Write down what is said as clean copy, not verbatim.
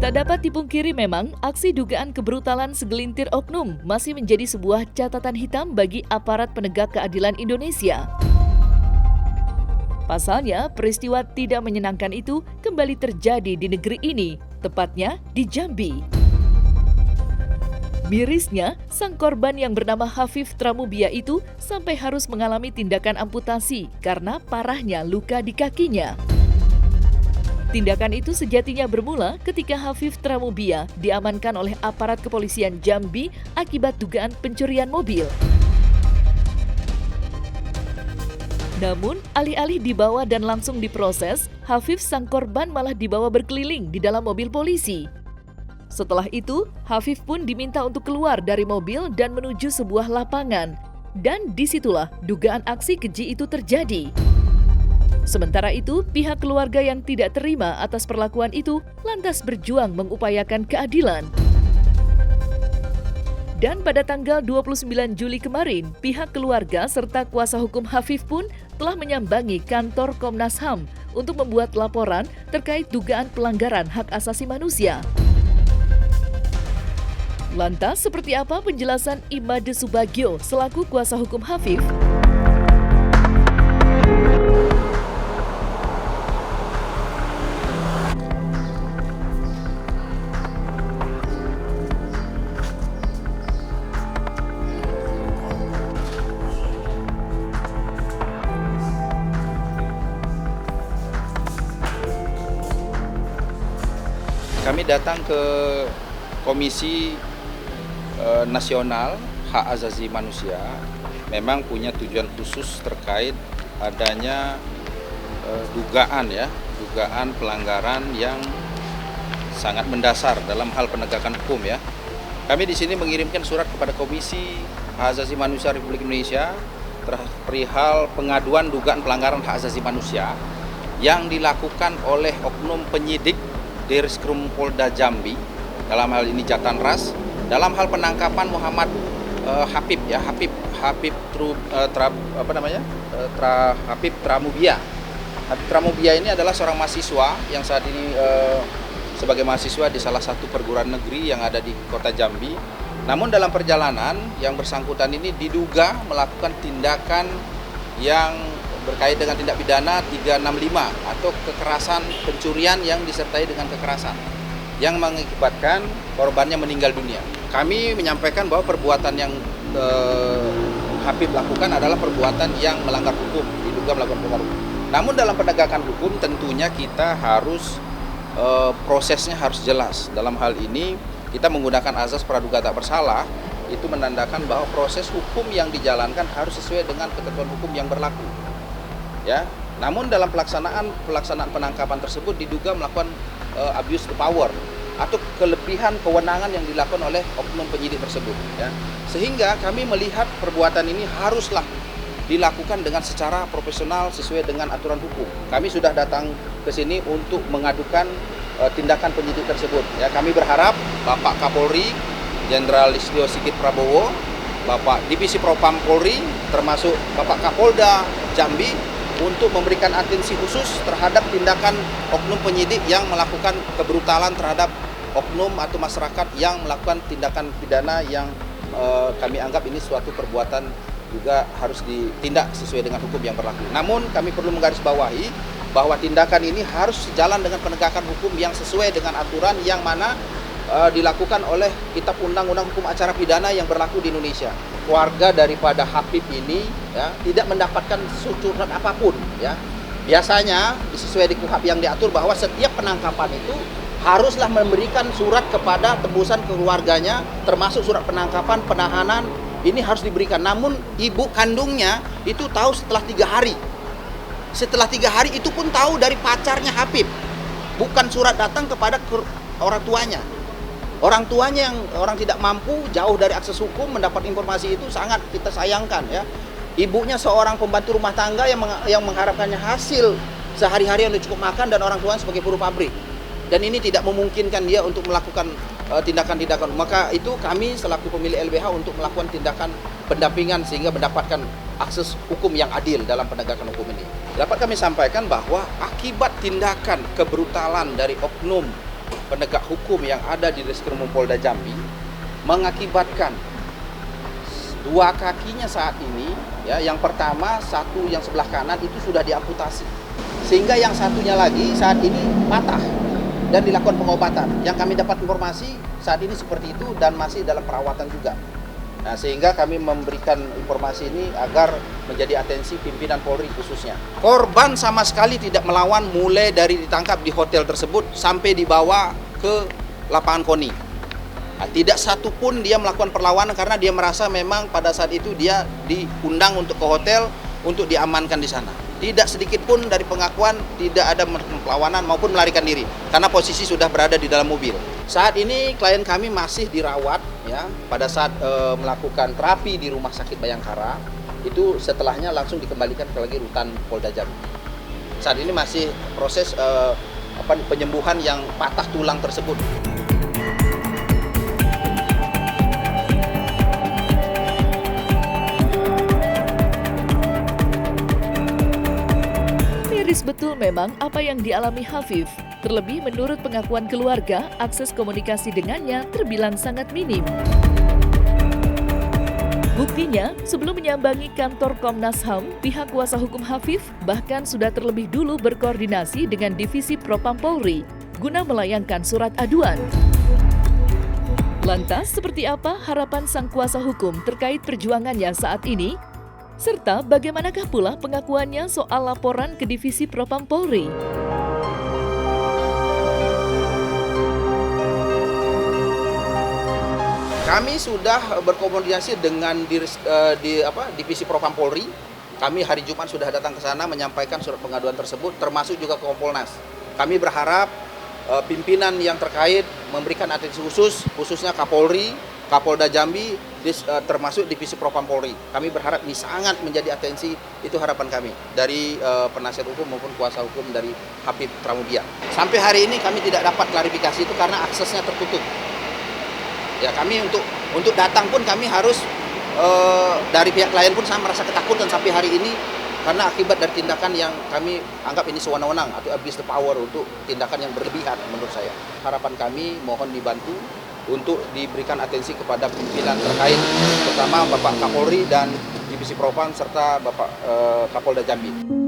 Tak dapat dipungkiri memang, aksi dugaan kebrutalan segelintir oknum masih menjadi sebuah catatan hitam bagi aparat penegak keadilan Indonesia. Pasalnya, peristiwa tidak menyenangkan itu kembali terjadi di negeri ini, tepatnya di Jambi. Mirisnya, sang korban yang bernama Hafif Tramubia itu sampai harus mengalami tindakan amputasi karena parahnya luka di kakinya. Tindakan itu sejatinya bermula ketika Hafif Tramubia diamankan oleh aparat kepolisian Jambi akibat dugaan pencurian mobil. Namun, alih-alih dibawa dan langsung diproses, Hafif sang korban malah dibawa berkeliling di dalam mobil polisi. Setelah itu, Hafif pun diminta untuk keluar dari mobil dan menuju sebuah lapangan. Dan disitulah dugaan aksi keji itu terjadi. Sementara itu, pihak keluarga yang tidak terima atas perlakuan itu lantas berjuang mengupayakan keadilan. Dan pada tanggal 29 Juli kemarin, pihak keluarga serta kuasa hukum Hafif pun telah menyambangi kantor Komnas HAM untuk membuat laporan terkait dugaan pelanggaran hak asasi manusia. Lantas, seperti apa penjelasan Imade Subagio selaku kuasa hukum Hafif? Kami datang ke Komisi Nasional Hak Asasi Manusia, memang punya tujuan khusus terkait adanya dugaan pelanggaran yang sangat mendasar dalam hal penegakan hukum ya. Kami di sini mengirimkan surat kepada Komisi Hak Asasi Manusia Republik Indonesia perihal pengaduan dugaan pelanggaran hak asasi manusia yang dilakukan oleh oknum penyidik Direskrim Polda Jambi, dalam hal ini Jatanras, dalam hal penangkapan Muhammad Hafif Tramubia. Hafif Tramubia ini adalah seorang mahasiswa yang saat ini sebagai mahasiswa di salah satu perguruan negeri yang ada di kota Jambi. Namun dalam perjalanan yang bersangkutan ini diduga melakukan tindakan yang berkait dengan tindak pidana 365 atau kekerasan pencurian yang disertai dengan kekerasan yang mengakibatkan korbannya meninggal dunia. Kami menyampaikan bahwa perbuatan yang Hafif lakukan adalah perbuatan yang melanggar hukum, diduga melakukan pelanggaran hukum. Namun dalam penegakan hukum tentunya kita harus prosesnya harus jelas. Dalam hal ini kita menggunakan azas praduga tak bersalah, itu menandakan bahwa proses hukum yang dijalankan harus sesuai dengan ketentuan hukum yang berlaku. Ya, namun dalam pelaksanaan penangkapan tersebut diduga melakukan abuse of power atau kelebihan kewenangan yang dilakukan oleh oknum penyidik tersebut. Ya, sehingga kami melihat perbuatan ini haruslah dilakukan dengan secara profesional sesuai dengan aturan hukum. Kami sudah datang ke sini untuk mengadukan tindakan penyidik tersebut. Ya, kami berharap Bapak Kapolri Jenderal Listio Sigit Prabowo, Bapak Divisi Propam Polri, termasuk Bapak Kapolda Jambi untuk memberikan atensi khusus terhadap tindakan oknum penyidik yang melakukan kebrutalan terhadap oknum atau masyarakat yang melakukan tindakan pidana yang kami anggap ini suatu perbuatan juga harus ditindak sesuai dengan hukum yang berlaku. Namun kami perlu menggarisbawahi bahwa tindakan ini harus sejalan dengan penegakan hukum yang sesuai dengan aturan yang mana dilakukan oleh Kitab Undang-Undang Hukum Acara Pidana yang berlaku di Indonesia. Keluarga daripada Hafif ini ya tidak mendapatkan surat apapun ya. Biasanya sesuai di KUHP yang diatur bahwa setiap penangkapan itu haruslah memberikan surat kepada tebusan keluarganya, termasuk surat penangkapan, penahanan, ini harus diberikan. Namun ibu kandungnya itu tahu setelah 3 hari. Setelah 3 hari itu pun tahu dari pacarnya Hafif, bukan surat datang kepada orang tuanya. Orang tuanya yang orang tidak mampu, jauh dari akses hukum, mendapat informasi itu sangat kita sayangkan ya. Ibunya seorang pembantu rumah tangga yang mengharapkannya hasil sehari-hari yang cukup makan, dan orang tuanya sebagai buruh pabrik. Dan ini tidak memungkinkan dia untuk melakukan tindakan-tindakan. Maka itu kami selaku pemilik LBH untuk melakukan tindakan pendampingan sehingga mendapatkan akses hukum yang adil dalam penegakan hukum ini. Dapat kami sampaikan bahwa akibat tindakan kebrutalan dari oknum penegak hukum yang ada di Reskrimum Polda Jambi mengakibatkan dua kakinya saat ini, ya, yang pertama satu yang sebelah kanan itu sudah diamputasi, sehingga yang satunya lagi saat ini patah dan dilakukan pengobatan. Yang kami dapat informasi saat ini seperti itu dan masih dalam perawatan juga. Nah, sehingga kami memberikan informasi ini agar menjadi atensi pimpinan Polri khususnya. Korban sama sekali tidak melawan mulai dari ditangkap di hotel tersebut sampai dibawa ke lapangan KONI. Nah, tidak satu pun dia melakukan perlawanan karena dia merasa memang pada saat itu dia diundang untuk ke hotel untuk diamankan di sana. Tidak sedikit pun dari pengakuan tidak ada perlawanan maupun melarikan diri karena posisi sudah berada di dalam mobil. Saat ini klien kami masih dirawat, ya, pada saat melakukan terapi di Rumah Sakit Bayangkara. Itu setelahnya langsung dikembalikan ke lagi rutan Polda Jambi. Saat ini masih proses penyembuhan yang patah tulang tersebut. Miris betul memang apa yang dialami Hafif. Terlebih menurut pengakuan keluarga, akses komunikasi dengannya terbilang sangat minim. Buktinya, sebelum menyambangi kantor Komnas HAM, pihak kuasa hukum Hafif bahkan sudah terlebih dulu berkoordinasi dengan Divisi Propam Polri guna melayangkan surat aduan. Lantas, seperti apa harapan sang kuasa hukum terkait perjuangannya saat ini? Serta bagaimanakah pula pengakuannya soal laporan ke Divisi Propam Polri? Kami sudah berkomunikasi dengan Divisi Propam Polri. Kami hari Jumat sudah datang ke sana menyampaikan surat pengaduan tersebut, termasuk juga ke Kompolnas. Kami berharap pimpinan yang terkait memberikan atensi khususnya Kapolri, Kapolda Jambi, termasuk Divisi Propam Polri. Kami berharap ini sangat menjadi atensi, itu harapan kami dari penasihat hukum maupun kuasa hukum dari Hafif Tramubia. Sampai hari ini kami tidak dapat klarifikasi itu karena aksesnya tertutup. Ya, kami untuk datang pun kami harus dari pihak klien pun saya merasa ketakutan sampai hari ini karena akibat dari tindakan yang kami anggap ini sewenang-wenang atau abuse the power untuk tindakan yang berlebihan menurut saya. Harapan kami mohon dibantu untuk diberikan atensi kepada pimpinan terkait, terutama Bapak Kapolri dan Divisi Propam serta Bapak Kapolda Jambi.